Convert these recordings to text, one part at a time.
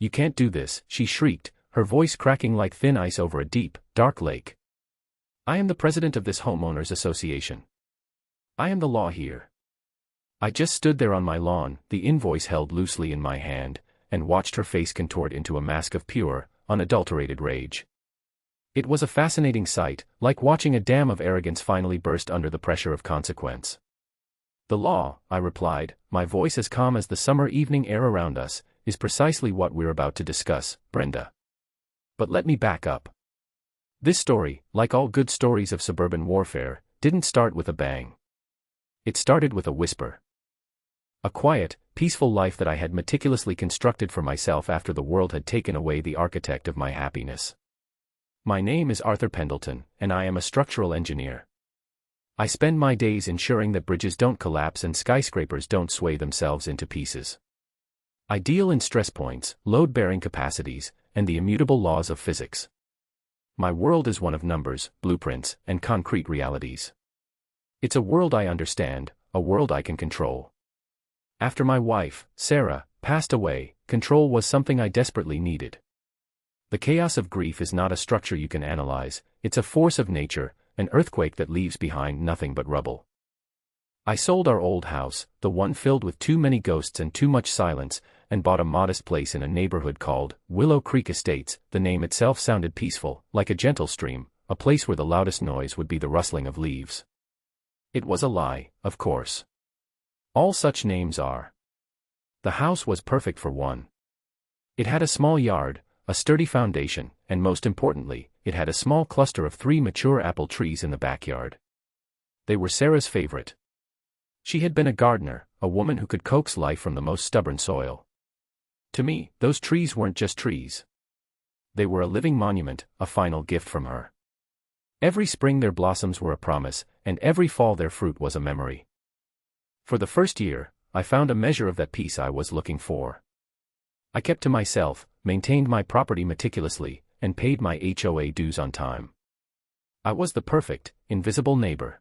You can't do this, she shrieked, her voice cracking like thin ice over a deep, dark lake. I am the president of this homeowners association. I am the law here. I just stood there on my lawn, the invoice held loosely in my hand, and watched her face contort into a mask of pure, unadulterated rage. It was a fascinating sight, like watching a dam of arrogance finally burst under the pressure of consequence. The law, I replied, my voice as calm as the summer evening air around us, is precisely what we're about to discuss, Brenda. But let me back up. This story, like all good stories of suburban warfare, didn't start with a bang. It started with a whisper. A quiet, peaceful life that I had meticulously constructed for myself after the world had taken away the architect of my happiness. My name is Arthur Pendleton, and I am a structural engineer. I spend my days ensuring that bridges don't collapse and skyscrapers don't sway themselves into pieces. I deal in stress points, load-bearing capacities, and the immutable laws of physics. My world is one of numbers, blueprints, and concrete realities. It's a world I understand, a world I can control. After my wife, Sarah, passed away, control was something I desperately needed. The chaos of grief is not a structure you can analyze, it's a force of nature, an earthquake that leaves behind nothing but rubble. I sold our old house, the one filled with too many ghosts and too much silence, and bought a modest place in a neighborhood called Willow Creek Estates. The name itself sounded peaceful, like a gentle stream, a place where the loudest noise would be the rustling of leaves. It was a lie, of course. All such names are. The house was perfect for one. It had a small yard, a sturdy foundation, and most importantly, it had a small cluster of 3 mature apple trees in the backyard. They were Sarah's favorite. She had been a gardener, a woman who could coax life from the most stubborn soil. To me, those trees weren't just trees. They were a living monument, a final gift from her. Every spring their blossoms were a promise, and every fall their fruit was a memory. For the first year, I found a measure of that peace I was looking for. I kept to myself, maintained my property meticulously, and paid my HOA dues on time. I was the perfect, invisible neighbor.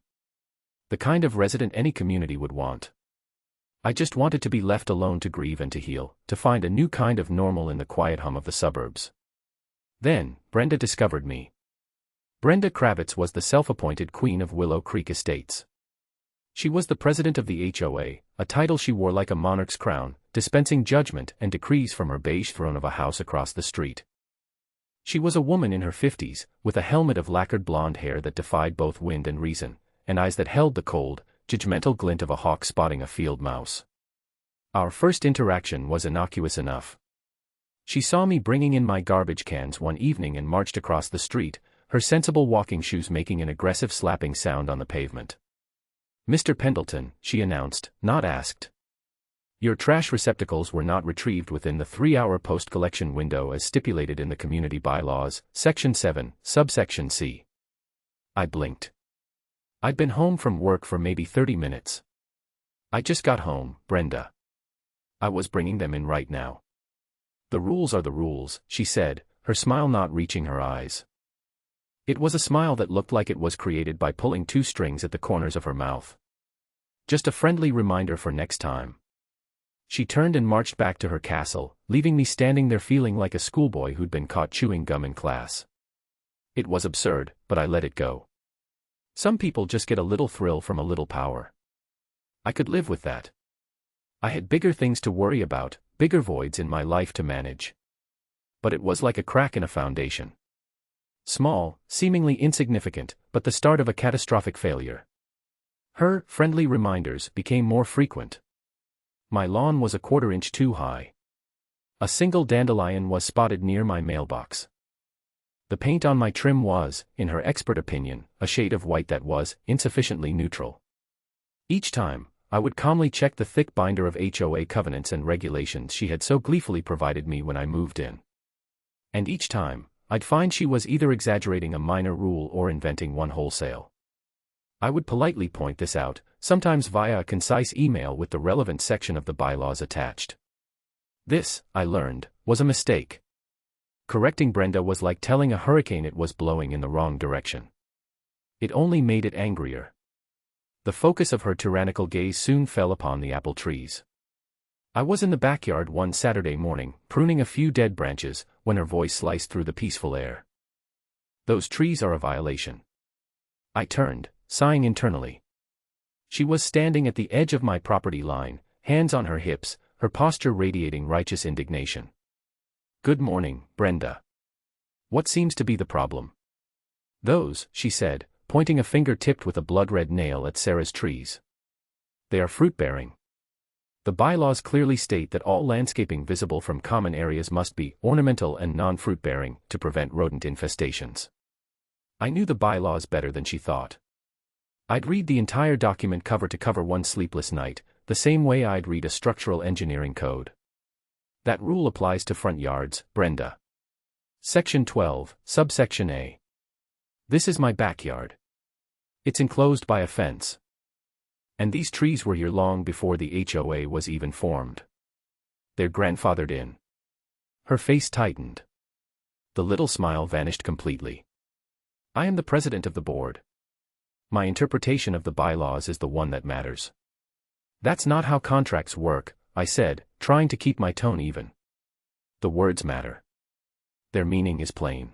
The kind of resident any community would want. I just wanted to be left alone to grieve and to heal, to find a new kind of normal in the quiet hum of the suburbs. Then, Brenda discovered me. Brenda Kravitz was the self-appointed queen of Willow Creek Estates. She was the president of the HOA, a title she wore like a monarch's crown, dispensing judgment and decrees from her beige throne of a house across the street. She was a woman in her 50s, with a helmet of lacquered blonde hair that defied both wind and reason, and eyes that held the cold, judgmental glint of a hawk spotting a field mouse. Our first interaction was innocuous enough. She saw me bringing in my garbage cans one evening and marched across the street, her sensible walking shoes making an aggressive slapping sound on the pavement. "Mr. Pendleton," she announced, not asked. "Your trash receptacles were not retrieved within the 3-hour post-collection window as stipulated in the community bylaws, Section 7, Subsection C." I blinked. I'd been home from work for maybe 30 minutes. "I just got home, Brenda. I was bringing them in right now." "The rules are the rules," she said, her smile not reaching her eyes. It was a smile that looked like it was created by pulling 2 strings at the corners of her mouth. Just a friendly reminder for next time. She turned and marched back to her castle, leaving me standing there feeling like a schoolboy who'd been caught chewing gum in class. It was absurd, but I let it go. Some people just get a little thrill from a little power. I could live with that. I had bigger things to worry about, bigger voids in my life to manage. But it was like a crack in a foundation. Small, seemingly insignificant, but the start of a catastrophic failure. Her friendly reminders became more frequent. My lawn was a 1/4 inch too high. A single dandelion was spotted near my mailbox. The paint on my trim was, in her expert opinion, a shade of white that was insufficiently neutral. Each time, I would calmly check the thick binder of HOA covenants and regulations she had so gleefully provided me when I moved in. And each time, I'd find she was either exaggerating a minor rule or inventing one wholesale. I would politely point this out, sometimes via a concise email with the relevant section of the bylaws attached. This, I learned, was a mistake. Correcting Brenda was like telling a hurricane it was blowing in the wrong direction. It only made it angrier. The focus of her tyrannical gaze soon fell upon the apple trees. I was in the backyard one Saturday morning, pruning a few dead branches, when her voice sliced through the peaceful air. "Those trees are a violation." I turned, sighing internally. She was standing at the edge of my property line, hands on her hips, her posture radiating righteous indignation. "Good morning, Brenda. What seems to be the problem?" "Those," she said, pointing a finger tipped with a blood-red nail at Sarah's trees. "They are fruit-bearing. The bylaws clearly state that all landscaping visible from common areas must be ornamental and non-fruit-bearing to prevent rodent infestations." I knew the bylaws better than she thought. I'd read the entire document cover to cover one sleepless night, the same way I'd read a structural engineering code. "That rule applies to front yards, Brenda. Section 12, subsection A. This is my backyard. It's enclosed by a fence. And these trees were here long before the HOA was even formed. They're grandfathered in." Her face tightened. The little smile vanished completely. "I am the president of the board. My interpretation of the bylaws is the one that matters." "That's not how contracts work," I said, trying to keep my tone even. "The words matter. Their meaning is plain."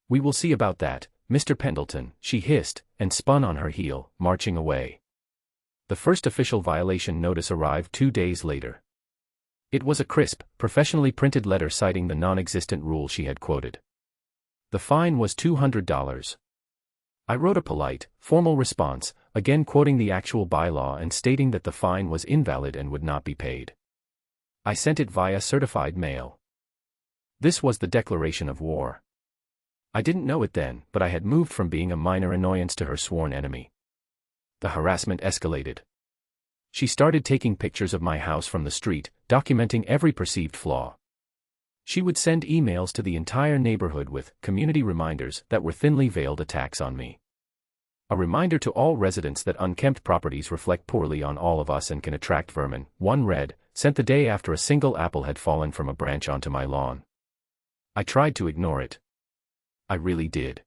"We will see about that, Mr. Pendleton," she hissed, and spun on her heel, marching away. The first official violation notice arrived 2 days later. It was a crisp, professionally printed letter citing the non-existent rule she had quoted. The fine was $200. I wrote a polite, formal response, again quoting the actual bylaw and stating that the fine was invalid and would not be paid. I sent it via certified mail. This was the declaration of war. I didn't know it then, but I had moved from being a minor annoyance to her sworn enemy. The harassment escalated. She started taking pictures of my house from the street, documenting every perceived flaw. She would send emails to the entire neighborhood with community reminders that were thinly veiled attacks on me. A reminder to all residents that unkempt properties reflect poorly on all of us and can attract vermin. One read, sent the day after a single apple had fallen from a branch onto my lawn. I tried to ignore it. I really did.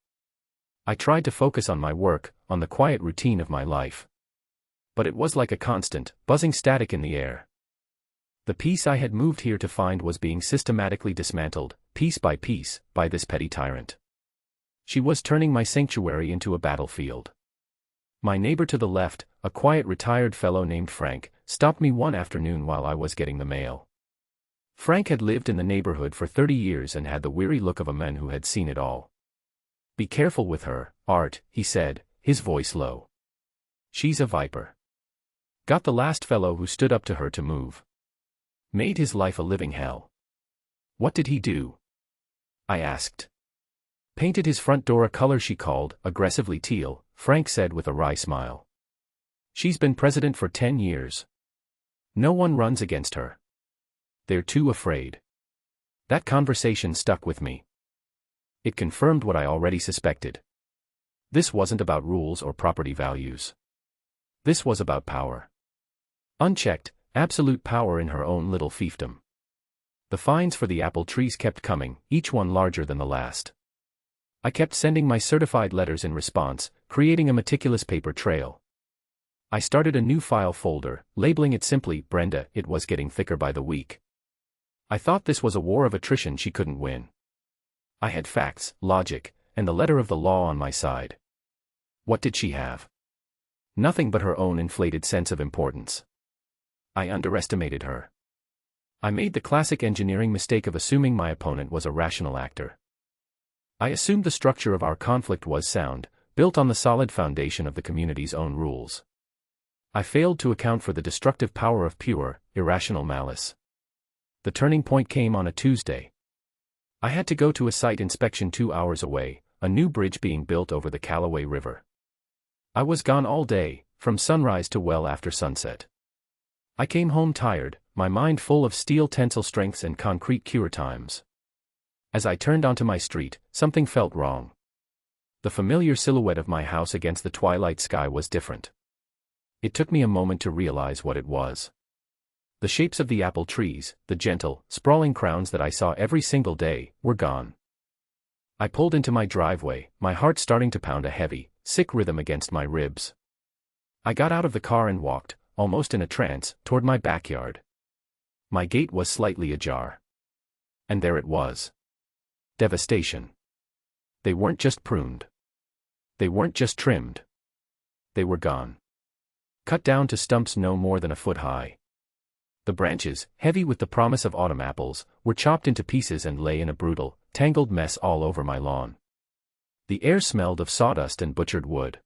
I tried to focus on my work, on the quiet routine of my life. But it was like a constant, buzzing static in the air. The peace I had moved here to find was being systematically dismantled, piece by piece, by this petty tyrant. She was turning my sanctuary into a battlefield. My neighbor to the left, a quiet retired fellow named Frank, stopped me one afternoon while I was getting the mail. Frank had lived in the neighborhood for 30 years and had the weary look of a man who had seen it all. "Be careful with her, Art," he said, his voice low. "She's a viper." Got the last fellow who stood up to her to move. Made his life a living hell. "What did he do?" I asked. "Painted his front door a color she called, aggressively teal," Frank said with a wry smile. "She's been president for 10 years. No one runs against her. They're too afraid." That conversation stuck with me. It confirmed what I already suspected. This wasn't about rules or property values. This was about power. Unchecked, absolute power in her own little fiefdom. The fines for the apple trees kept coming, each one larger than the last. I kept sending my certified letters in response, creating a meticulous paper trail. I started a new file folder, labeling it simply Brenda. It was getting thicker by the week. I thought this was a war of attrition she couldn't win. I had facts, logic, and the letter of the law on my side. What did she have? Nothing but her own inflated sense of importance. I underestimated her. I made the classic engineering mistake of assuming my opponent was a rational actor. I assumed the structure of our conflict was sound, built on the solid foundation of the community's own rules. I failed to account for the destructive power of pure, irrational malice. The turning point came on a Tuesday. I had to go to a site inspection 2 hours away, a new bridge being built over the Callaway River. I was gone all day, from sunrise to well after sunset. I came home tired, my mind full of steel tensile strengths and concrete cure times. As I turned onto my street, something felt wrong. The familiar silhouette of my house against the twilight sky was different. It took me a moment to realize what it was. The shapes of the apple trees, the gentle, sprawling crowns that I saw every single day, were gone. I pulled into my driveway, my heart starting to pound a heavy, sick rhythm against my ribs. I got out of the car and walked, almost in a trance, toward my backyard. My gate was slightly ajar. And there it was. Devastation. They weren't just pruned. They weren't just trimmed. They were gone. Cut down to stumps no more than a foot high. The branches, heavy with the promise of autumn apples, were chopped into pieces and lay in a brutal, tangled mess all over my lawn. The air smelled of sawdust and butchered wood.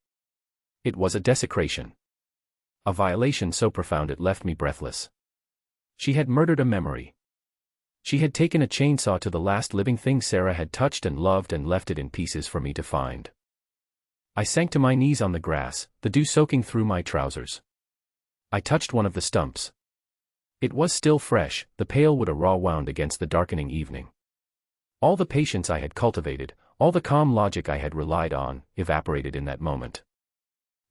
It was a desecration. A violation so profound it left me breathless. She had murdered a memory. She had taken a chainsaw to the last living thing Sarah had touched and loved and left it in pieces for me to find. I sank to my knees on the grass, the dew soaking through my trousers. I touched one of the stumps. It was still fresh, the pale wood a raw wound against the darkening evening. All the patience I had cultivated, all the calm logic I had relied on, evaporated in that moment.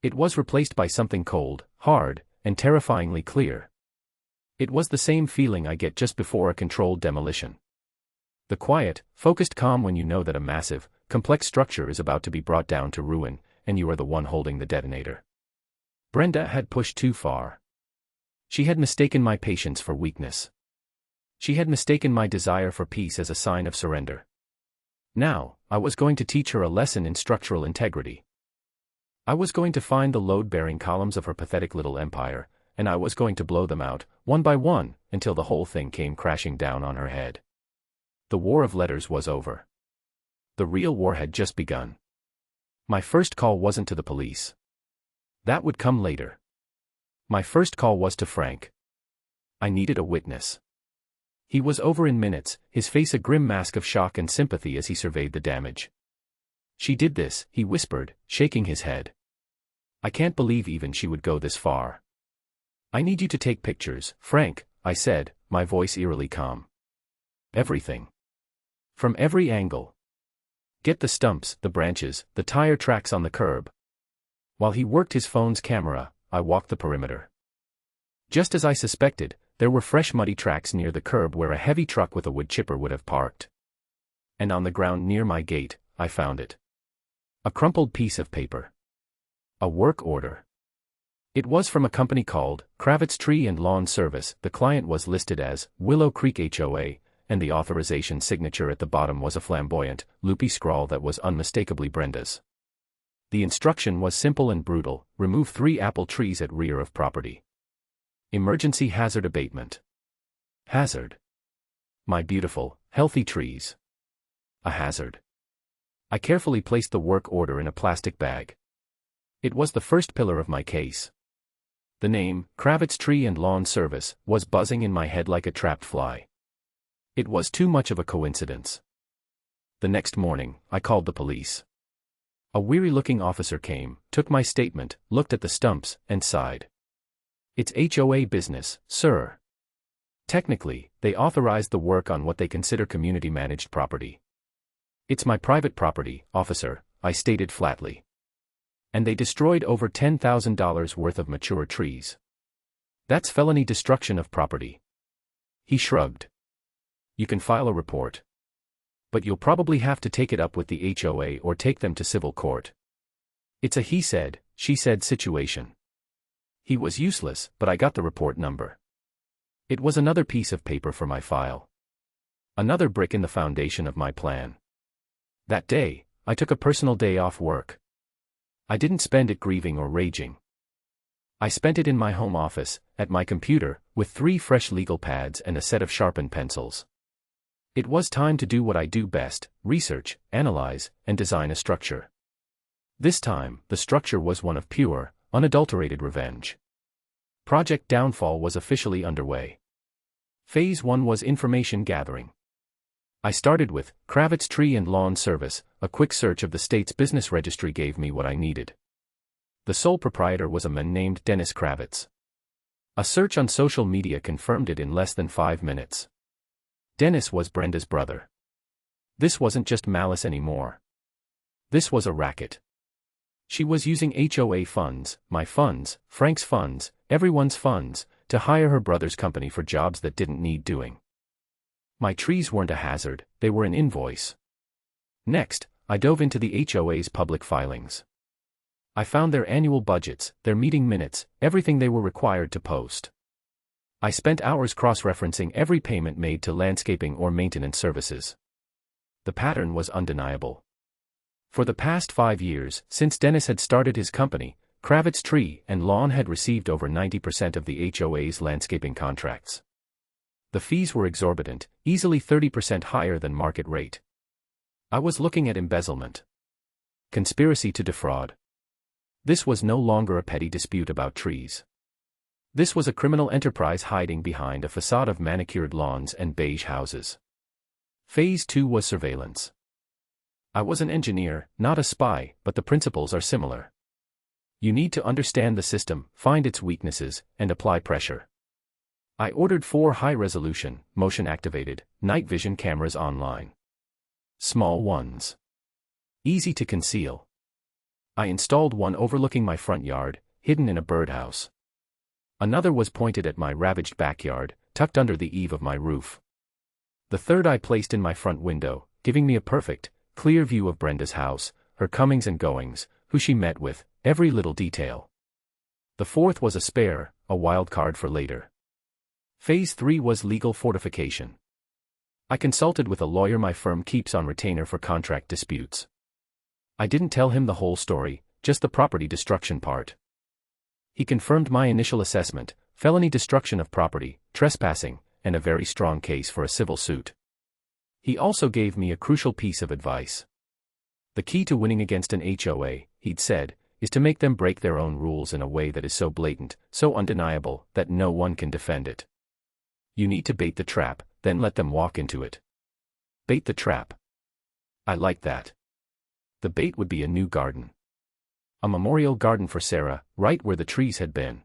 It was replaced by something cold, hard, and terrifyingly clear. It was the same feeling I get just before a controlled demolition. The quiet, focused calm when you know that a massive, complex structure is about to be brought down to ruin, and you are the one holding the detonator. Brenda had pushed too far. She had mistaken my patience for weakness. She had mistaken my desire for peace as a sign of surrender. Now, I was going to teach her a lesson in structural integrity. I was going to find the load-bearing columns of her pathetic little empire, and I was going to blow them out, one by one, until the whole thing came crashing down on her head. The war of letters was over. The real war had just begun. My first call wasn't to the police. That would come later. My first call was to Frank. I needed a witness. He was over in minutes, his face a grim mask of shock and sympathy as he surveyed the damage. She did this, he whispered, shaking his head. I can't believe even she would go this far. I need you to take pictures, Frank, I said, my voice eerily calm. Everything. From every angle. Get the stumps, the branches, the tire tracks on the curb. While he worked his phone's camera, I walked the perimeter. Just as I suspected, there were fresh muddy tracks near the curb where a heavy truck with a wood chipper would have parked. And on the ground near my gate, I found it. A crumpled piece of paper. A work order. It was from a company called Kravitz Tree and Lawn Service. The client was listed as Willow Creek HOA, and the authorization signature at the bottom was a flamboyant, loopy scrawl that was unmistakably Brenda's. The instruction was simple and brutal: remove 3 apple trees at rear of property. Emergency hazard abatement. Hazard. My beautiful, healthy trees. A hazard. I carefully placed the work order in a plastic bag. It was the first pillar of my case. The name, Kravitz Tree and Lawn Service, was buzzing in my head like a trapped fly. It was too much of a coincidence. The next morning, I called the police. A weary-looking officer came, took my statement, looked at the stumps, and sighed. It's HOA business, sir. Technically, they authorized the work on what they consider community-managed property. It's my private property, officer, I stated flatly. And they destroyed over $10,000 worth of mature trees. That's felony destruction of property. He shrugged. You can file a report. But you'll probably have to take it up with the HOA or take them to civil court. It's a he said, she said situation. He was useless, but I got the report number. It was another piece of paper for my file. Another brick in the foundation of my plan. That day, I took a personal day off work. I didn't spend it grieving or raging. I spent it in my home office, at my computer, with 3 fresh legal pads and a set of sharpened pencils. It was time to do what I do best: research, analyze, and design a structure. This time, the structure was one of pure, unadulterated revenge. Project Downfall was officially underway. Phase 1 was information gathering. I started with Kravitz Tree and Lawn Service. A quick search of the state's business registry gave me what I needed. The sole proprietor was a man named Dennis Kravitz. A search on social media confirmed it in less than 5 minutes. Dennis was Brenda's brother. This wasn't just malice anymore. This was a racket. She was using HOA funds, my funds, Frank's funds, everyone's funds, to hire her brother's company for jobs that didn't need doing. My trees weren't a hazard, they were an invoice. Next, I dove into the HOA's public filings. I found their annual budgets, their meeting minutes, everything they were required to post. I spent hours cross-referencing every payment made to landscaping or maintenance services. The pattern was undeniable. For the past 5 years, since Dennis had started his company, Kravitz Tree and Lawn had received over 90% of the HOA's landscaping contracts. The fees were exorbitant, easily 30% higher than market rate. I was looking at embezzlement. Conspiracy to defraud. This was no longer a petty dispute about trees. This was a criminal enterprise hiding behind a facade of manicured lawns and beige houses. Phase 2 was surveillance. I was an engineer, not a spy, but the principles are similar. You need to understand the system, find its weaknesses, and apply pressure. I ordered 4 high-resolution, motion-activated, night vision cameras online. Small ones. Easy to conceal. I installed one overlooking my front yard, hidden in a birdhouse. Another was pointed at my ravaged backyard, tucked under the eave of my roof. The third I placed in my front window, giving me a perfect, clear view of Brenda's house, her comings and goings, who she met with, every little detail. The fourth was a spare, a wild card for later. Phase 3 was legal fortification. I consulted with a lawyer my firm keeps on retainer for contract disputes. I didn't tell him the whole story, just the property destruction part. He confirmed my initial assessment, felony destruction of property, trespassing, and a very strong case for a civil suit. He also gave me a crucial piece of advice. The key to winning against an HOA, he'd said, is to make them break their own rules in a way that is so blatant, so undeniable, that no one can defend it. You need to bait the trap, then let them walk into it. Bait the trap. I like that. The bait would be a new garden. A memorial garden for Sarah, right where the trees had been.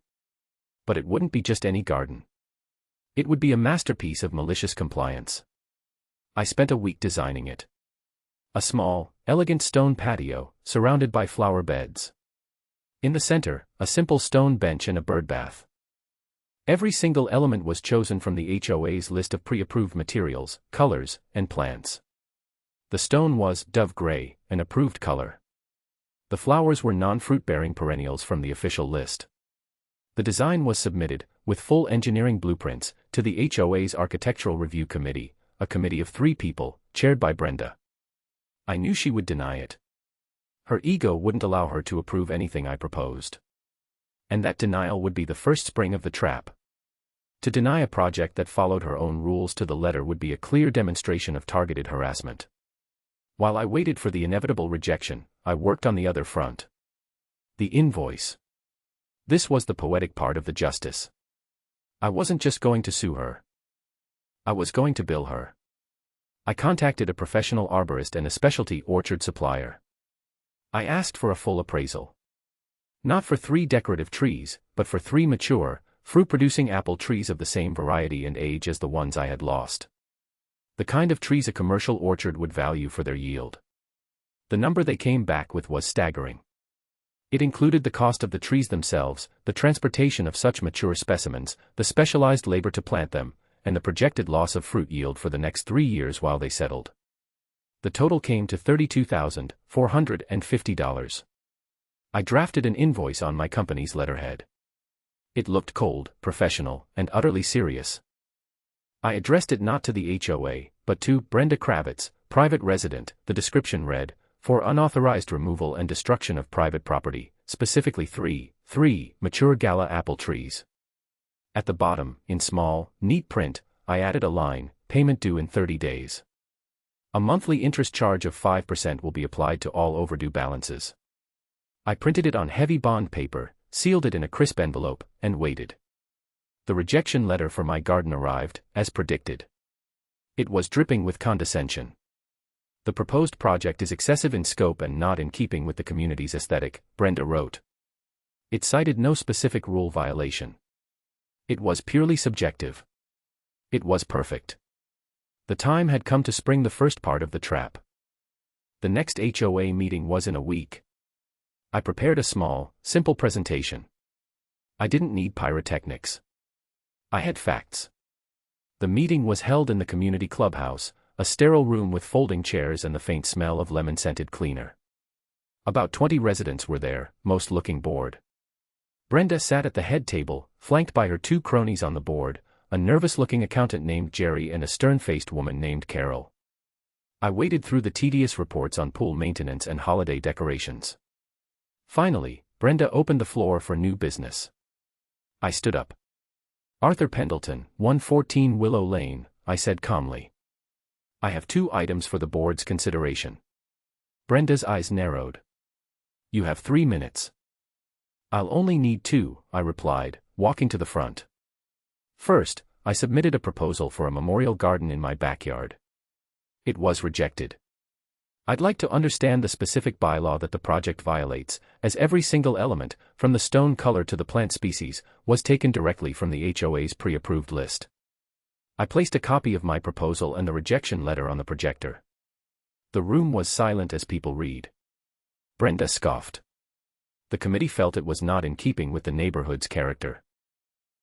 But it wouldn't be just any garden. It would be a masterpiece of malicious compliance. I spent a week designing it. A small, elegant stone patio, surrounded by flower beds. In the center, a simple stone bench and a birdbath. Every single element was chosen from the HOA's list of pre-approved materials, colors, and plants. The stone was dove gray, an approved color. The flowers were non-fruit-bearing perennials from the official list. The design was submitted, with full engineering blueprints, to the HOA's Architectural Review Committee, a committee of 3 people, chaired by Brenda. I knew she would deny it. Her ego wouldn't allow her to approve anything I proposed. And that denial would be the first spring of the trap. To deny a project that followed her own rules to the letter would be a clear demonstration of targeted harassment. While I waited for the inevitable rejection, I worked on the other front. The invoice. This was the poetic part of the justice. I wasn't just going to sue her. I was going to bill her. I contacted a professional arborist and a specialty orchard supplier. I asked for a full appraisal. Not for 3 decorative trees, but for 3 mature, fruit-producing apple trees of the same variety and age as the ones I had lost. The kind of trees a commercial orchard would value for their yield. The number they came back with was staggering. It included the cost of the trees themselves, the transportation of such mature specimens, the specialized labor to plant them, and the projected loss of fruit yield for the next 3 years while they settled. The total came to $32,450. I drafted an invoice on my company's letterhead. It looked cold, professional, and utterly serious. I addressed it not to the HOA, but to Brenda Kravitz, private resident. The description read, for unauthorized removal and destruction of private property, specifically 3 mature gala apple trees. At the bottom, in small, neat print, I added a line, payment due in 30 days. A monthly interest charge of 5% will be applied to all overdue balances. I printed it on heavy bond paper, sealed it in a crisp envelope, and waited. The rejection letter for my garden arrived, as predicted. It was dripping with condescension. The proposed project is excessive in scope and not in keeping with the community's aesthetic, Brenda wrote. It cited no specific rule violation. It was purely subjective. It was perfect. The time had come to spring the first part of the trap. The next HOA meeting was in a week. I prepared a small, simple presentation. I didn't need pyrotechnics. I had facts. The meeting was held in the community clubhouse, a sterile room with folding chairs and the faint smell of lemon-scented cleaner. About 20 residents were there, most looking bored. Brenda sat at the head table, flanked by her two cronies on the board, a nervous-looking accountant named Jerry and a stern-faced woman named Carol. I waded through the tedious reports on pool maintenance and holiday decorations. Finally, Brenda opened the floor for new business. I stood up. "Arthur Pendleton, 114 Willow Lane," I said calmly. "I have 2 items for the board's consideration." Brenda's eyes narrowed. "You have 3 minutes." "I'll only need 2, I replied, walking to the front. First, I submitted a proposal for a memorial garden in my backyard. It was rejected. I'd like to understand the specific bylaw that the project violates, as every single element, from the stone color to the plant species, was taken directly from the HOA's pre-approved list. I placed a copy of my proposal and the rejection letter on the projector. The room was silent as people read. Brenda scoffed. The committee felt it was not in keeping with the neighborhood's character.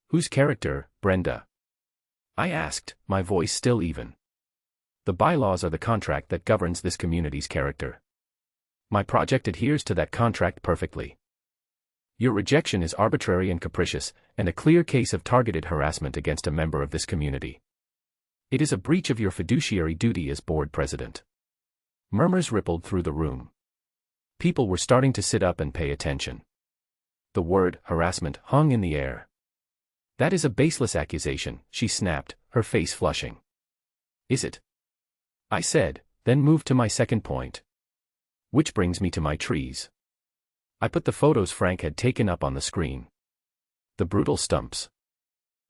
"Whose character, Brenda?" I asked, my voice still even. "The bylaws are the contract that governs this community's character. My project adheres to that contract perfectly. Your rejection is arbitrary and capricious, and a clear case of targeted harassment against a member of this community. It is a breach of your fiduciary duty as board president." Murmurs rippled through the room. People were starting to sit up and pay attention. The word harassment hung in the air. "That is a baseless accusation," she snapped, her face flushing. "Is it?" I said, then moved to my second point. Which brings me to my trees. I put the photos Frank had taken up on the screen. The brutal stumps.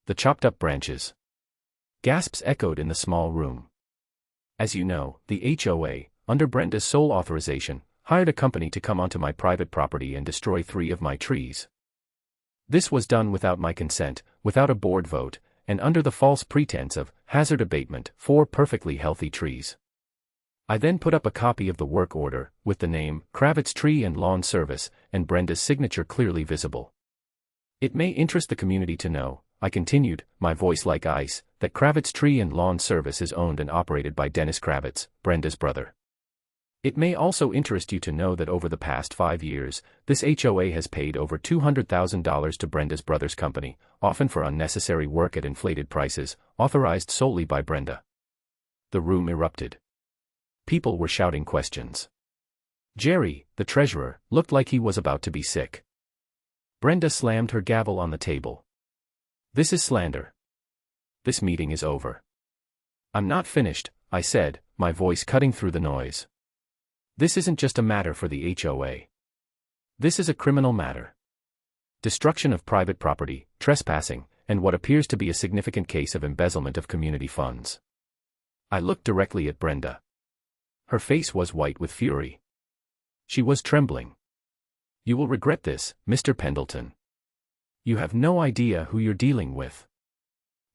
The chopped-up branches. Gasps echoed in the small room. As you know, the HOA, under Brenda's sole authorization, hired a company to come onto my private property and destroy 3 of my trees. This was done without my consent, without a board vote, and under the false pretense of hazard abatement, 4 perfectly healthy trees. I then put up a copy of the work order, with the name, Kravitz Tree and Lawn Service, and Brenda's signature clearly visible. "It may interest the community to know," I continued, my voice like ice, "that Kravitz Tree and Lawn Service is owned and operated by Dennis Kravitz, Brenda's brother. It may also interest you to know that over the past 5 years, this HOA has paid over $200,000 to Brenda's brother's company, often for unnecessary work at inflated prices, authorized solely by Brenda." The room erupted. People were shouting questions. Jerry, the treasurer, looked like he was about to be sick. Brenda slammed her gavel on the table. "This is slander. This meeting is over." "I'm not finished," I said, my voice cutting through the noise. "This isn't just a matter for the HOA. This is a criminal matter. Destruction of private property, trespassing, and what appears to be a significant case of embezzlement of community funds." I looked directly at Brenda. Her face was white with fury. She was trembling. "You will regret this, Mr. Pendleton. You have no idea who you're dealing with."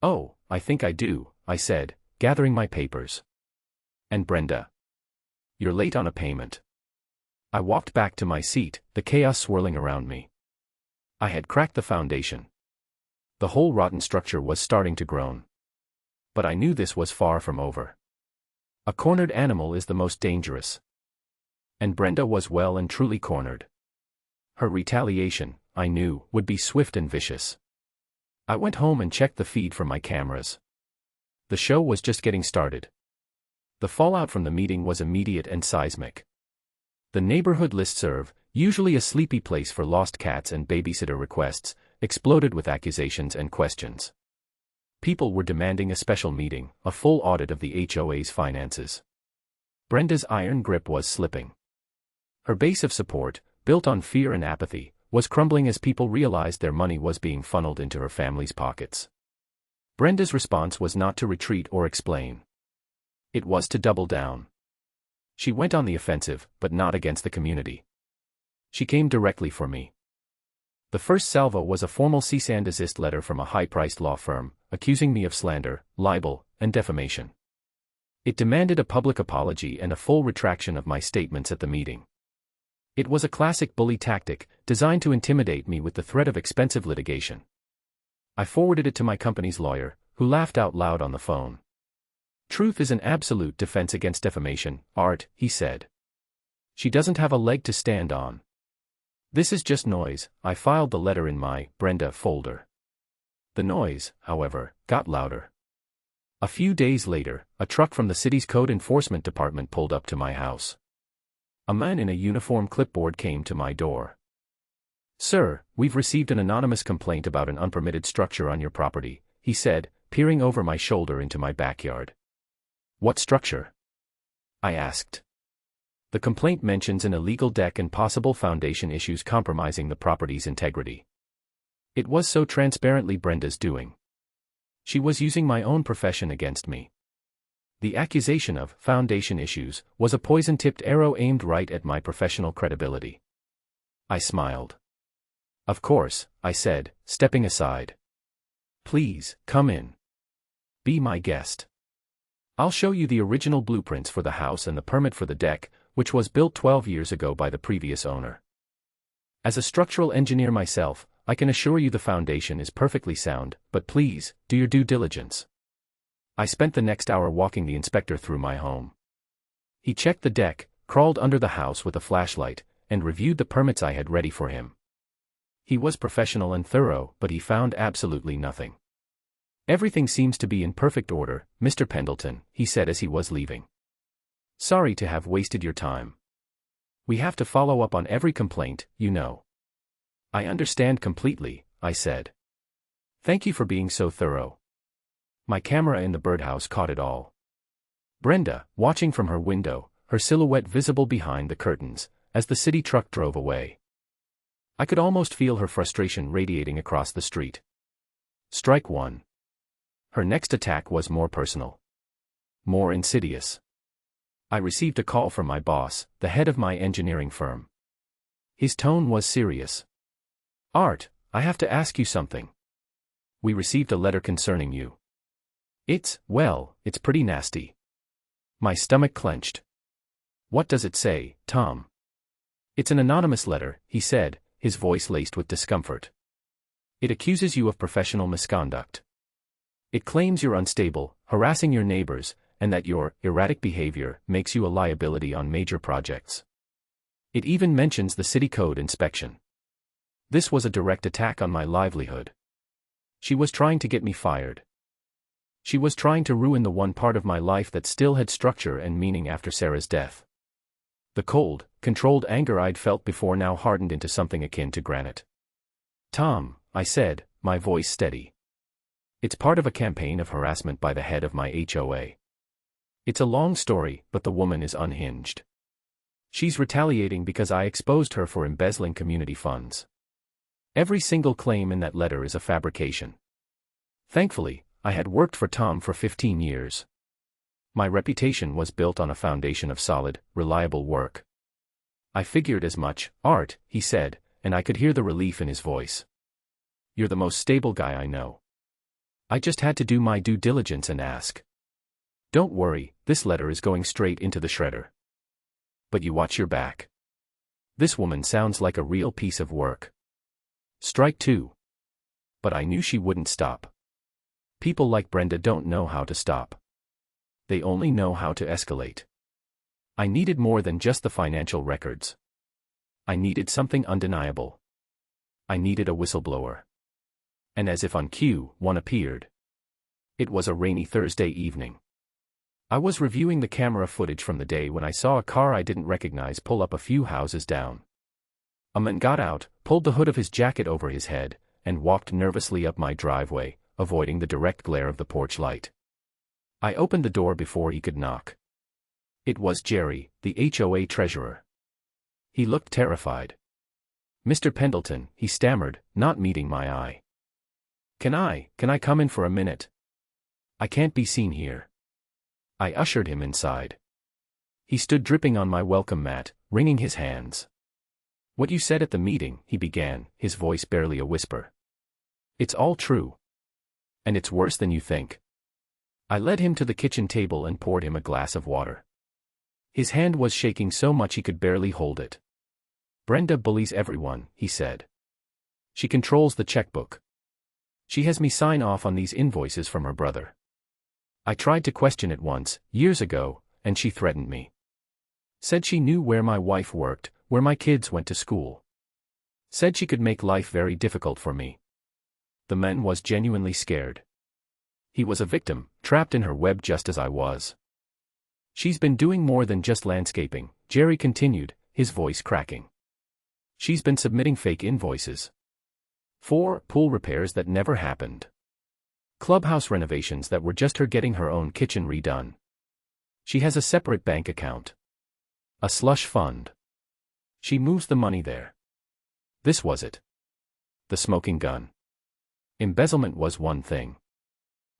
"Oh, I think I do," I said, gathering my papers. "And Brenda, you're late on a payment." I walked back to my seat, the chaos swirling around me. I had cracked the foundation. The whole rotten structure was starting to groan. But I knew this was far from over. A cornered animal is the most dangerous. And Brenda was well and truly cornered. Her retaliation, I knew, would be swift and vicious. I went home and checked the feed from my cameras. The show was just getting started. The fallout from the meeting was immediate and seismic. The neighborhood listserv, usually a sleepy place for lost cats and babysitter requests, exploded with accusations and questions. People were demanding a special meeting, a full audit of the HOA's finances. Brenda's iron grip was slipping. Her base of support, built on fear and apathy, was crumbling as people realized their money was being funneled into her family's pockets. Brenda's response was not to retreat or explain. It was to double down. She went on the offensive, but not against the community. She came directly for me. The first salvo was a formal cease and desist letter from a high-priced law firm, accusing me of slander, libel, and defamation. It demanded a public apology and a full retraction of my statements at the meeting. It was a classic bully tactic, designed to intimidate me with the threat of expensive litigation. I forwarded it to my company's lawyer, who laughed out loud on the phone. "Truth is an absolute defense against defamation, Art," he said. "She doesn't have a leg to stand on. This is just noise." I filed the letter in my Brenda folder. The noise, however, got louder. A few days later, a truck from the city's code enforcement department pulled up to my house. A man in a uniform clipboard came to my door. "Sir, we've received an anonymous complaint about an unpermitted structure on your property," he said, peering over my shoulder into my backyard. "What structure?" I asked. "The complaint mentions an illegal deck and possible foundation issues compromising the property's integrity." It was so transparently Brenda's doing. She was using my own profession against me. The accusation of foundation issues was a poison-tipped arrow aimed right at my professional credibility. I smiled. "Of course," I said, stepping aside. "Please, come in. Be my guest. I'll show you the original blueprints for the house and the permit for the deck, which was built 12 years ago by the previous owner. As a structural engineer myself, I can assure you the foundation is perfectly sound, but please, do your due diligence." I spent the next hour walking the inspector through my home. He checked the deck, crawled under the house with a flashlight, and reviewed the permits I had ready for him. He was professional and thorough, but he found absolutely nothing. "Everything seems to be in perfect order, Mr. Pendleton," he said as he was leaving. "Sorry to have wasted your time. We have to follow up on every complaint, you know." "I understand completely," I said. "Thank you for being so thorough." My camera in the birdhouse caught it all. Brenda, watching from her window, her silhouette visible behind the curtains, as the city truck drove away. I could almost feel her frustration radiating across the street. Strike one. Her next attack was more personal. More insidious. I received a call from my boss, the head of my engineering firm. His tone was serious. "Art, I have to ask you something. We received a letter concerning you. It's pretty nasty." My stomach clenched. "What does it say, Tom?" "It's an anonymous letter," he said, his voice laced with discomfort. "It accuses you of professional misconduct. It claims you're unstable, harassing your neighbors, and that your erratic behavior makes you a liability on major projects. It even mentions the city code inspection. This was a direct attack on my livelihood. She was trying to get me fired. She was trying to ruin the one part of my life that still had structure and meaning after Sarah's death." The cold, controlled anger I'd felt before now hardened into something akin to granite. "Tom," I said, my voice steady. "It's part of a campaign of harassment by the head of my HOA. It's a long story, but the woman is unhinged. She's retaliating because I exposed her for embezzling community funds. Every single claim in that letter is a fabrication. Thankfully, I had worked for Tom for 15 years. My reputation was built on a foundation of solid, reliable work." "I figured as much, Art," he said, and I could hear the relief in his voice. "You're the most stable guy I know. I just had to do my due diligence and ask. Don't worry, this letter is going straight into the shredder. But you watch your back. This woman sounds like a real piece of work." Strike two. But I knew she wouldn't stop. People like Brenda don't know how to stop. They only know how to escalate. I needed more than just the financial records. I needed something undeniable. I needed a whistleblower. And as if on cue, one appeared. It was a rainy Thursday evening. I was reviewing the camera footage from the day when I saw a car I didn't recognize pull up a few houses down. A man got out, pulled the hood of his jacket over his head, and walked nervously up my driveway, avoiding the direct glare of the porch light. I opened the door before he could knock. It was Jerry, the HOA treasurer. He looked terrified. "Mr. Pendleton," he stammered, not meeting my eye. Can I come in for a minute? I can't be seen here." I ushered him inside. He stood dripping on my welcome mat, wringing his hands. "What you said at the meeting," he began, his voice barely a whisper. "It's all true. And it's worse than you think." I led him to the kitchen table and poured him a glass of water. His hand was shaking so much he could barely hold it. "Brenda bullies everyone," he said. "She controls the checkbook. She has me sign off on these invoices from her brother. I tried to question it once, years ago, and she threatened me. Said she knew where my wife worked, where my kids went to school. Said she could make life very difficult for me. The man was genuinely scared. He was a victim, trapped in her web just as I was. She's been doing more than just landscaping, Jerry continued, his voice cracking. She's been submitting fake invoices. 4 pool repairs that never happened. Clubhouse renovations that were just her getting her own kitchen redone. She has a separate bank account. A slush fund. She moves the money there. This was it. The smoking gun. Embezzlement was one thing.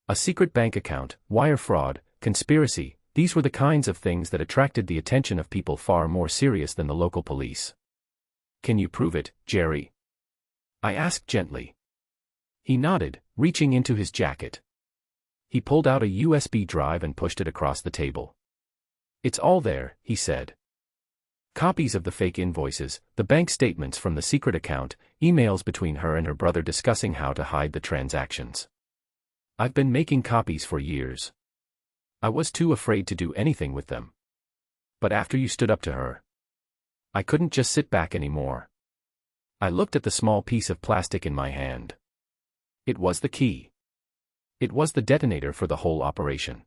A secret bank account, wire fraud, conspiracy, these were the kinds of things that attracted the attention of people far more serious than the local police. Can you prove it, Jerry? I asked gently. He nodded, reaching into his jacket. He pulled out a USB drive and pushed it across the table. It's all there, he said. Copies of the fake invoices, the bank statements from the secret account, emails between her and her brother discussing how to hide the transactions. I've been making copies for years. I was too afraid to do anything with them. But after you stood up to her, I couldn't just sit back anymore. I looked at the small piece of plastic in my hand. It was the key. It was the detonator for the whole operation.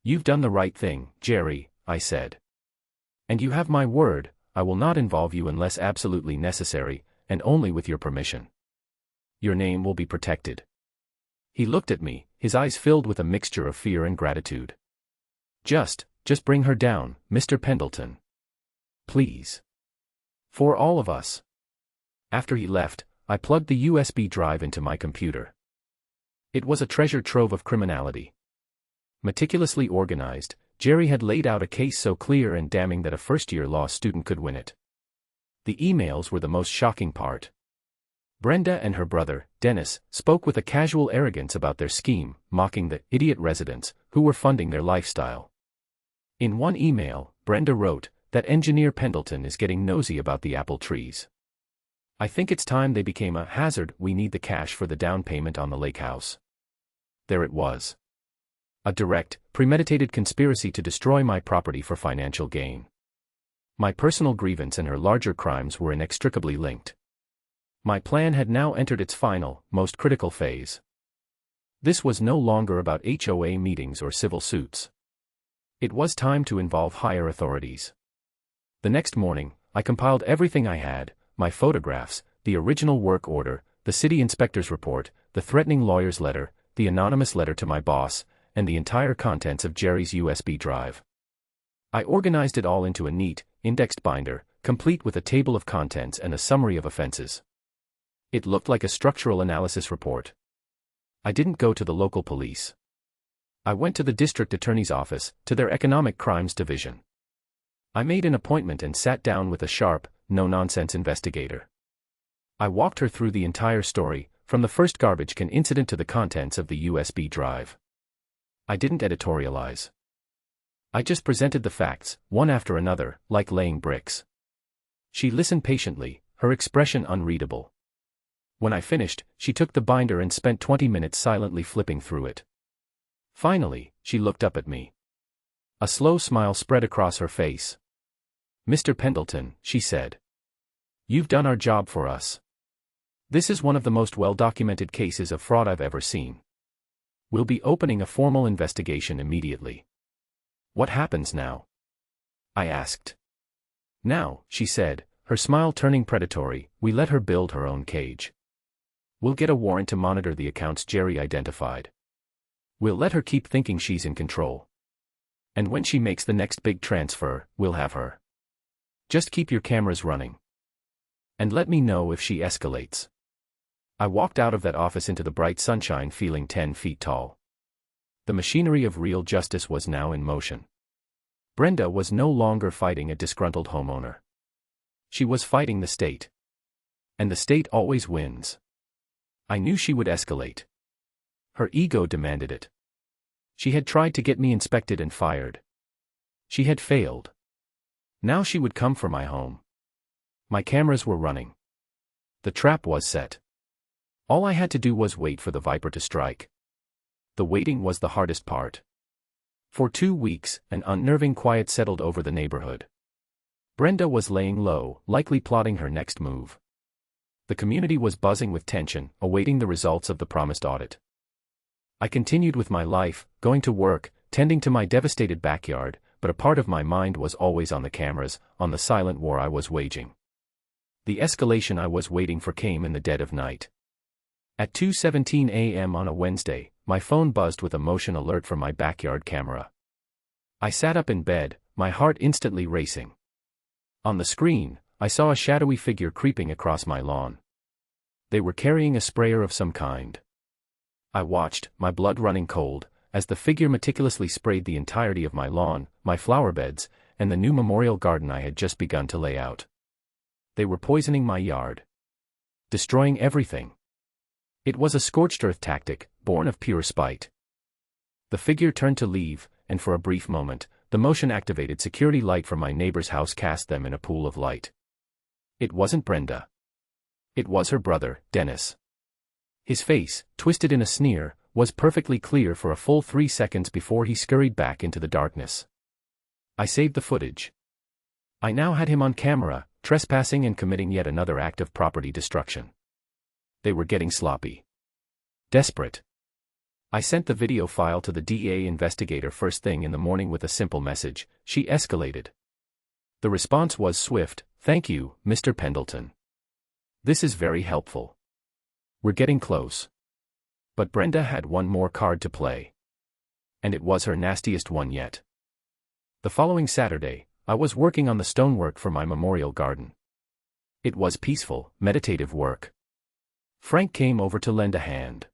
You've done the right thing, Jerry, I said. And you have my word, I will not involve you unless absolutely necessary, and only with your permission. Your name will be protected. He looked at me, his eyes filled with a mixture of fear and gratitude. Just bring her down, Mr. Pendleton. Please. For all of us. After he left, I plugged the USB drive into my computer. It was a treasure trove of criminality. Meticulously organized, Jerry had laid out a case so clear and damning that a first-year law student could win it. The emails were the most shocking part. Brenda and her brother, Dennis, spoke with a casual arrogance about their scheme, mocking the idiot residents who were funding their lifestyle. In one email, Brenda wrote, "That engineer Pendleton is getting nosy about the apple trees. I think it's time they became a hazard. We need the cash for the down payment on the lake house." There it was. A direct, premeditated conspiracy to destroy my property for financial gain. My personal grievance and her larger crimes were inextricably linked. My plan had now entered its final, most critical phase. This was no longer about HOA meetings or civil suits. It was time to involve higher authorities. The next morning, I compiled everything I had, my photographs, the original work order, the city inspector's report, the threatening lawyer's letter, the anonymous letter to my boss, and the entire contents of Jerry's USB drive. I organized it all into a neat, indexed binder, complete with a table of contents and a summary of offenses. It looked like a structural analysis report. I didn't go to the local police. I went to the district attorney's office, to their economic crimes division. I made an appointment and sat down with a sharp, no-nonsense investigator. I walked her through the entire story, from the first garbage can incident to the contents of the USB drive. I didn't editorialize. I just presented the facts, one after another, like laying bricks. She listened patiently, her expression unreadable. When I finished, she took the binder and spent 20 minutes silently flipping through it. Finally, she looked up at me. A slow smile spread across her face. "Mr. Pendleton," she said. "You've done our job for us. This is one of the most well-documented cases of fraud I've ever seen. We'll be opening a formal investigation immediately." "What happens now?" I asked. "Now," she said, her smile turning predatory, "we let her build her own cage. We'll get a warrant to monitor the accounts Jerry identified. We'll let her keep thinking she's in control. And when she makes the next big transfer, we'll have her. Just keep your cameras running. And let me know if she escalates." I walked out of that office into the bright sunshine feeling 10 feet tall. The machinery of real justice was now in motion. Brenda was no longer fighting a disgruntled homeowner. She was fighting the state. And the state always wins. I knew she would escalate. Her ego demanded it. She had tried to get me inspected and fired. She had failed. Now she would come for my home. My cameras were running. The trap was set. All I had to do was wait for the viper to strike. The waiting was the hardest part. For 2 weeks, an unnerving quiet settled over the neighborhood. Brenda was laying low, likely plotting her next move. The community was buzzing with tension, awaiting the results of the promised audit. I continued with my life, going to work, tending to my devastated backyard, but a part of my mind was always on the cameras, on the silent war I was waging. The escalation I was waiting for came in the dead of night. At 2:17 a.m. on a Wednesday, my phone buzzed with a motion alert from my backyard camera. I sat up in bed, my heart instantly racing. On the screen, I saw a shadowy figure creeping across my lawn. They were carrying a sprayer of some kind. I watched, my blood running cold, as the figure meticulously sprayed the entirety of my lawn, my flower beds, and the new memorial garden I had just begun to lay out. They were poisoning my yard. Destroying everything. It was a scorched earth tactic, born of pure spite. The figure turned to leave, and for a brief moment, the motion-activated security light from my neighbor's house cast them in a pool of light. It wasn't Brenda. It was her brother, Dennis. His face, twisted in a sneer, was perfectly clear for a full 3 seconds before he scurried back into the darkness. I saved the footage. I now had him on camera, trespassing and committing yet another act of property destruction. They were getting sloppy. Desperate. I sent the video file to the DEA investigator first thing in the morning with a simple message. She escalated. The response was swift. "Thank you, Mr. Pendleton. This is very helpful. We're getting close." But Brenda had one more card to play. And it was her nastiest one yet. The following Saturday, I was working on the stonework for my memorial garden. It was peaceful, meditative work. Frank came over to lend a hand.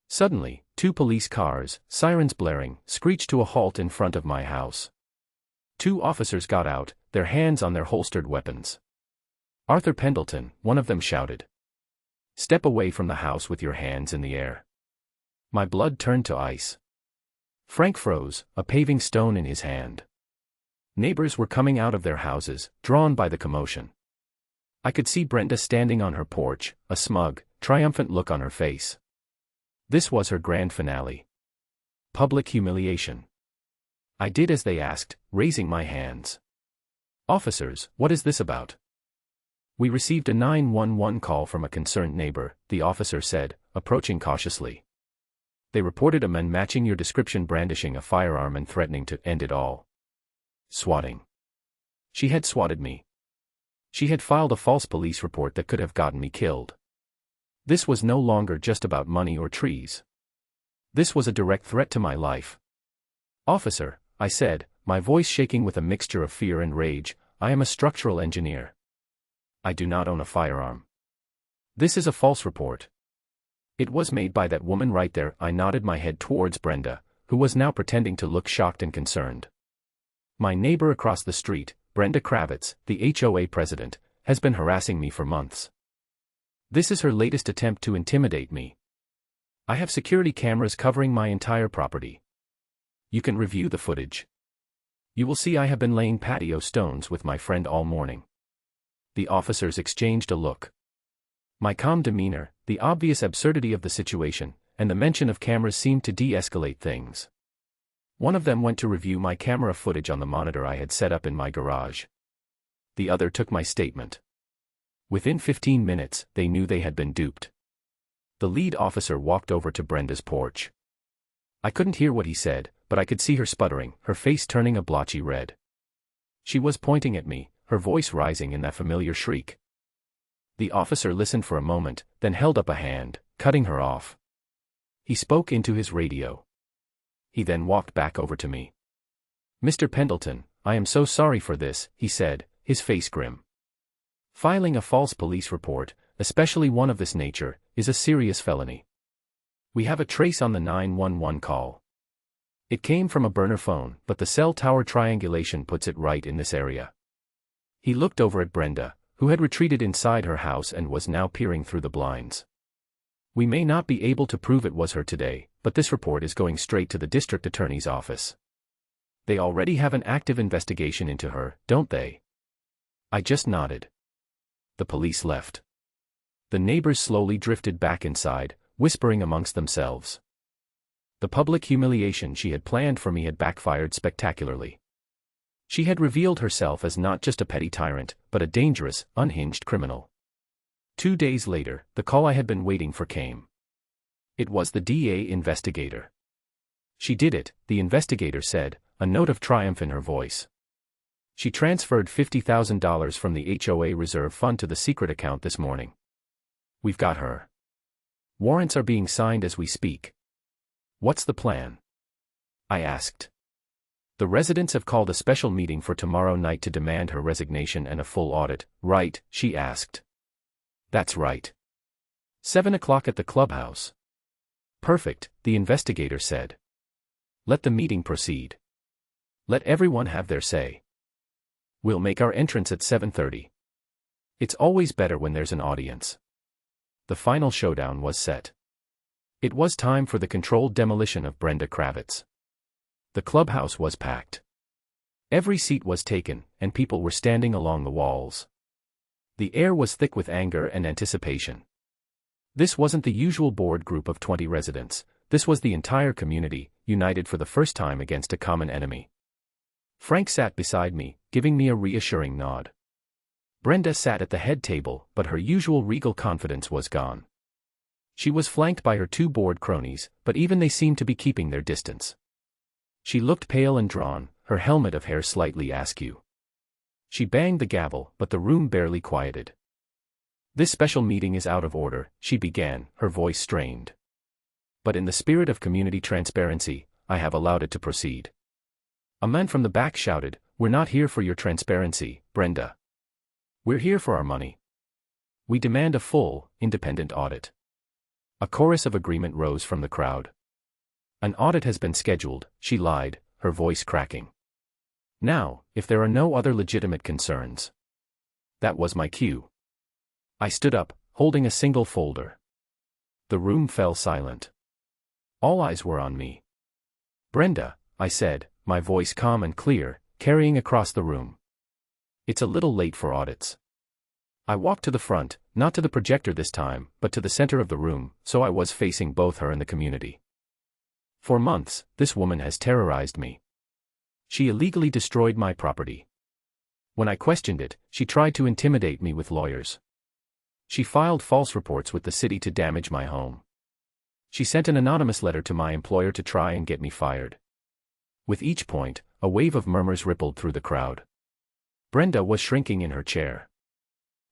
Suddenly, 2 police cars, sirens blaring, screeched to a halt in front of my house. 2 officers got out, their hands on their holstered weapons. "Arthur Pendleton," one of them shouted. "Step away from the house with your hands in the air." My blood turned to ice. Frank froze, a paving stone in his hand. Neighbors were coming out of their houses, drawn by the commotion. I could see Brenda standing on her porch, a smug, triumphant look on her face. This was her grand finale. Public humiliation. I did as they asked, raising my hands. "Officers, what is this about?" "We received a 911 call from a concerned neighbor," the officer said, approaching cautiously. "They reported a man matching your description brandishing a firearm and threatening to end it all." Swatting. She had swatted me. She had filed a false police report that could have gotten me killed. This was no longer just about money or trees. This was a direct threat to my life. "Officer," I said, my voice shaking with a mixture of fear and rage, "I am a structural engineer. I do not own a firearm. This is a false report. It was made by that woman right there." I nodded my head towards Brenda, who was now pretending to look shocked and concerned. "My neighbor across the street, Brenda Kravitz, the HOA president, has been harassing me for months. This is her latest attempt to intimidate me. I have security cameras covering my entire property. You can review the footage. You will see I have been laying patio stones with my friend all morning." The officers exchanged a look. My calm demeanor, the obvious absurdity of the situation, and the mention of cameras seemed to de-escalate things. One of them went to review my camera footage on the monitor I had set up in my garage. The other took my statement. Within 15 minutes, they knew they had been duped. The lead officer walked over to Brenda's porch. I couldn't hear what he said, but I could see her sputtering, her face turning a blotchy red. She was pointing at me, her voice rising in that familiar shriek. The officer listened for a moment, then held up a hand, cutting her off. He spoke into his radio. He then walked back over to me. "Mr. Pendleton, I am so sorry for this," he said, his face grim. "Filing a false police report, especially one of this nature, is a serious felony. We have a trace on the 911 call. It came from a burner phone, but the cell tower triangulation puts it right in this area." He looked over at Brenda, who had retreated inside her house and was now peering through the blinds. "We may not be able to prove it was her today, but this report is going straight to the district attorney's office. They already have an active investigation into her, don't they?" I just nodded. The police left. The neighbors slowly drifted back inside, whispering amongst themselves. The public humiliation she had planned for me had backfired spectacularly. She had revealed herself as not just a petty tyrant, but a dangerous, unhinged criminal. 2 days later, the call I had been waiting for came. It was the DA investigator. She did it, the investigator said, a note of triumph in her voice. She transferred $50,000 from the HOA reserve fund to the secret account this morning. We've got her. Warrants are being signed as we speak. What's the plan? I asked. The residents have called a special meeting for tomorrow night to demand her resignation and a full audit, right? She asked. That's right. 7 o'clock at the clubhouse. Perfect, the investigator said. Let the meeting proceed. Let everyone have their say. We'll make our entrance at 7:30. It's always better when there's an audience. The final showdown was set. It was time for the controlled demolition of Brenda Kravitz. The clubhouse was packed. Every seat was taken, and people were standing along the walls. The air was thick with anger and anticipation. This wasn't the usual board group of 20 residents, this was the entire community, united for the first time against a common enemy. Frank sat beside me, giving me a reassuring nod. Brenda sat at the head table, but her usual regal confidence was gone. She was flanked by her 2 board cronies, but even they seemed to be keeping their distance. She looked pale and drawn, her helmet of hair slightly askew. She banged the gavel, but the room barely quieted. This special meeting is out of order, she began, her voice strained. But in the spirit of community transparency, I have allowed it to proceed. A man from the back shouted, "We're not here for your transparency, Brenda. We're here for our money. We demand a full, independent audit." A chorus of agreement rose from the crowd. An audit has been scheduled, she lied, her voice cracking. Now, if there are no other legitimate concerns. That was my cue. I stood up, holding a single folder. The room fell silent. All eyes were on me. "Brenda," I said, my voice calm and clear, carrying across the room. "It's a little late for audits." I walked to the front, not to the projector this time, but to the center of the room, so I was facing both her and the community. For months, this woman has terrorized me. She illegally destroyed my property. When I questioned it, she tried to intimidate me with lawyers. She filed false reports with the city to damage my home. She sent an anonymous letter to my employer to try and get me fired. With each point, a wave of murmurs rippled through the crowd. Brenda was shrinking in her chair.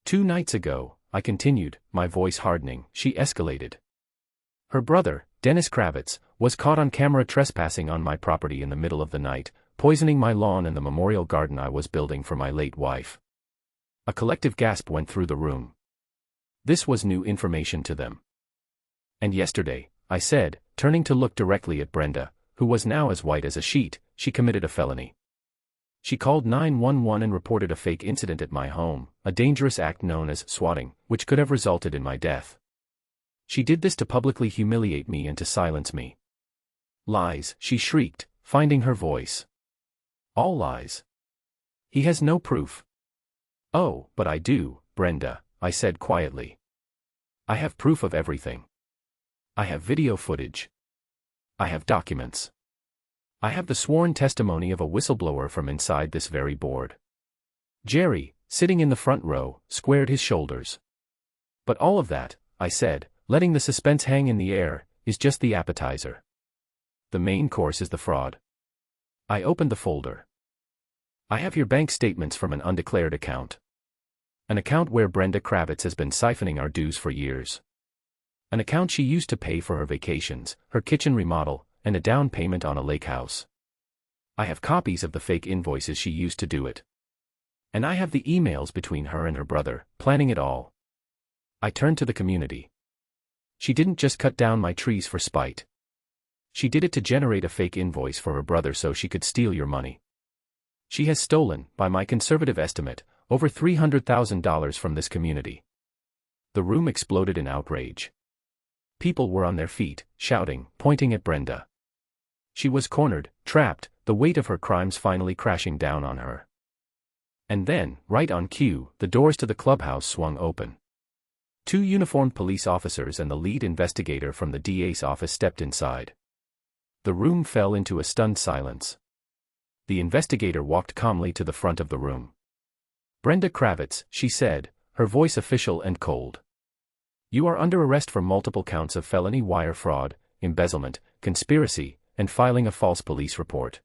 2 nights ago, I continued, my voice hardening, she escalated. Her brother, Dennis Kravitz, was caught on camera trespassing on my property in the middle of the night, poisoning my lawn and the memorial garden I was building for my late wife. A collective gasp went through the room. This was new information to them. And yesterday, I said, turning to look directly at Brenda, who was now as white as a sheet, she committed a felony. She called 911 and reported a fake incident at my home, a dangerous act known as swatting, which could have resulted in my death. She did this to publicly humiliate me and to silence me. Lies, she shrieked, finding her voice. All lies. He has no proof. Oh, but I do, Brenda, I said quietly. I have proof of everything. I have video footage. I have documents. I have the sworn testimony of a whistleblower from inside this very board. Jerry, sitting in the front row, squared his shoulders. But all of that, I said, letting the suspense hang in the air, is just the appetizer. The main course is the fraud. I opened the folder. I have your bank statements from an undeclared account. An account where Brenda Kravitz has been siphoning our dues for years. An account she used to pay for her vacations, her kitchen remodel, and a down payment on a lake house. I have copies of the fake invoices she used to do it. And I have the emails between her and her brother, planning it all. I turned to the community. She didn't just cut down my trees for spite. She did it to generate a fake invoice for her brother so she could steal your money. She has stolen, by my conservative estimate, over $300,000 from this community. The room exploded in outrage. People were on their feet, shouting, pointing at Brenda. She was cornered, trapped, the weight of her crimes finally crashing down on her. And then, right on cue, the doors to the clubhouse swung open. 2 uniformed police officers and the lead investigator from the DA's office stepped inside. The room fell into a stunned silence. The investigator walked calmly to the front of the room. Brenda Kravitz, she said, her voice official and cold. You are under arrest for multiple counts of felony wire fraud, embezzlement, conspiracy, and filing a false police report.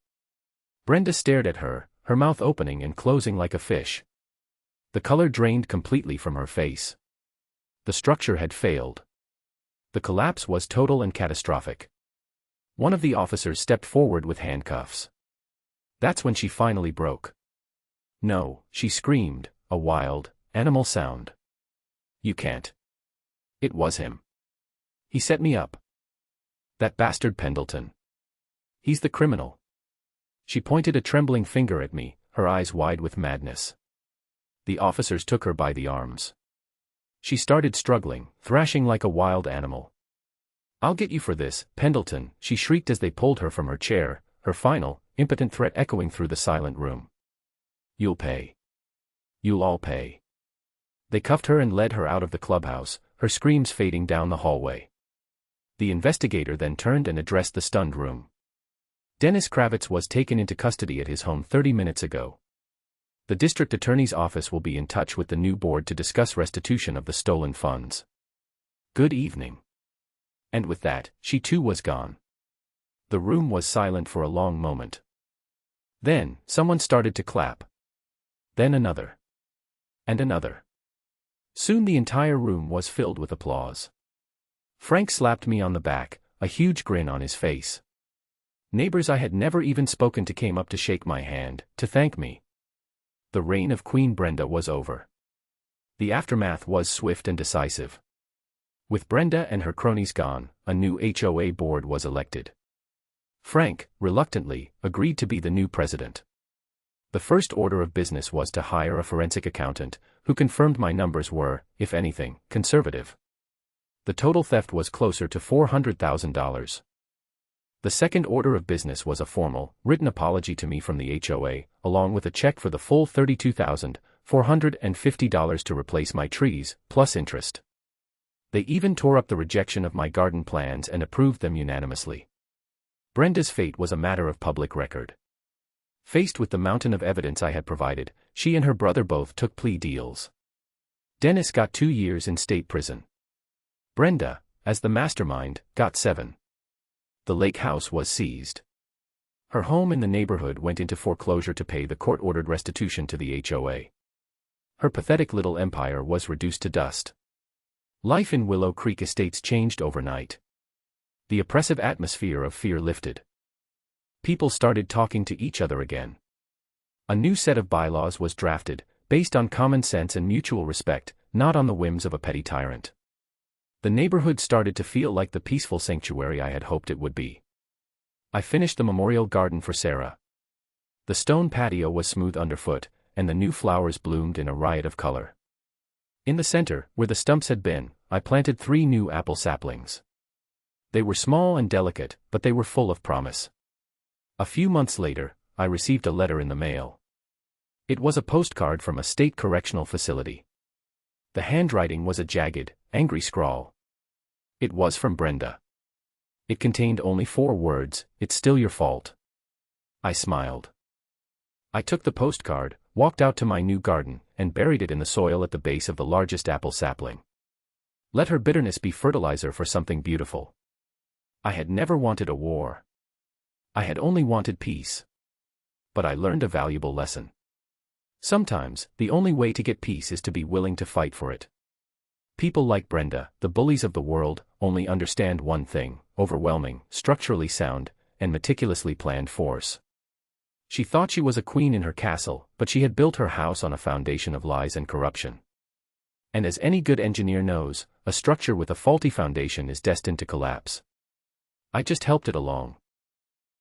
Brenda stared at her, her mouth opening and closing like a fish. The color drained completely from her face. The structure had failed. The collapse was total and catastrophic. One of the officers stepped forward with handcuffs. That's when she finally broke. No, she screamed, a wild, animal sound. You can't. It was him. He set me up. That bastard Pendleton. He's the criminal. She pointed a trembling finger at me, her eyes wide with madness. The officers took her by the arms. She started struggling, thrashing like a wild animal. I'll get you for this, Pendleton, she shrieked as they pulled her from her chair, her final, impotent threat echoing through the silent room. You'll pay. You'll all pay. They cuffed her and led her out of the clubhouse, her screams fading down the hallway. The investigator then turned and addressed the stunned room. Dennis Kravitz was taken into custody at his home 30 minutes ago. The district attorney's office will be in touch with the new board to discuss restitution of the stolen funds. Good evening. And with that, she too was gone. The room was silent for a long moment. Then, someone started to clap. Then another. And another. Soon the entire room was filled with applause. Frank slapped me on the back, a huge grin on his face. Neighbors I had never even spoken to came up to shake my hand, to thank me. The reign of Queen Brenda was over. The aftermath was swift and decisive. With Brenda and her cronies gone, a new HOA board was elected. Frank, reluctantly, agreed to be the new president. The first order of business was to hire a forensic accountant, who confirmed my numbers were, if anything, conservative. The total theft was closer to $400,000. The second order of business was a formal, written apology to me from the HOA, along with a check for the full $32,450 to replace my trees, plus interest. They even tore up the rejection of my garden plans and approved them unanimously. Brenda's fate was a matter of public record. Faced with the mountain of evidence I had provided, she and her brother both took plea deals. Dennis got 2 years in state prison. Brenda, as the mastermind, got 7. The lake house was seized. Her home in the neighborhood went into foreclosure to pay the court-ordered restitution to the HOA. Her pathetic little empire was reduced to dust. Life in Willow Creek Estates changed overnight. The oppressive atmosphere of fear lifted. People started talking to each other again. A new set of bylaws was drafted, based on common sense and mutual respect, not on the whims of a petty tyrant. The neighborhood started to feel like the peaceful sanctuary I had hoped it would be. I finished the memorial garden for Sarah. The stone patio was smooth underfoot, and the new flowers bloomed in a riot of color. In the center, where the stumps had been, I planted 3 new apple saplings. They were small and delicate, but they were full of promise. A few months later, I received a letter in the mail. It was a postcard from a state correctional facility. The handwriting was a jagged, angry scrawl. It was from Brenda. It contained only 4 words, "It's still your fault." I smiled. I took the postcard, walked out to my new garden, and buried it in the soil at the base of the largest apple sapling. Let her bitterness be fertilizer for something beautiful. I had never wanted a war. I had only wanted peace. But I learned a valuable lesson. Sometimes, the only way to get peace is to be willing to fight for it. People like Brenda, the bullies of the world, only understand one thing: overwhelming, structurally sound, and meticulously planned force. She thought she was a queen in her castle, but she had built her house on a foundation of lies and corruption. And as any good engineer knows, a structure with a faulty foundation is destined to collapse. I just helped it along.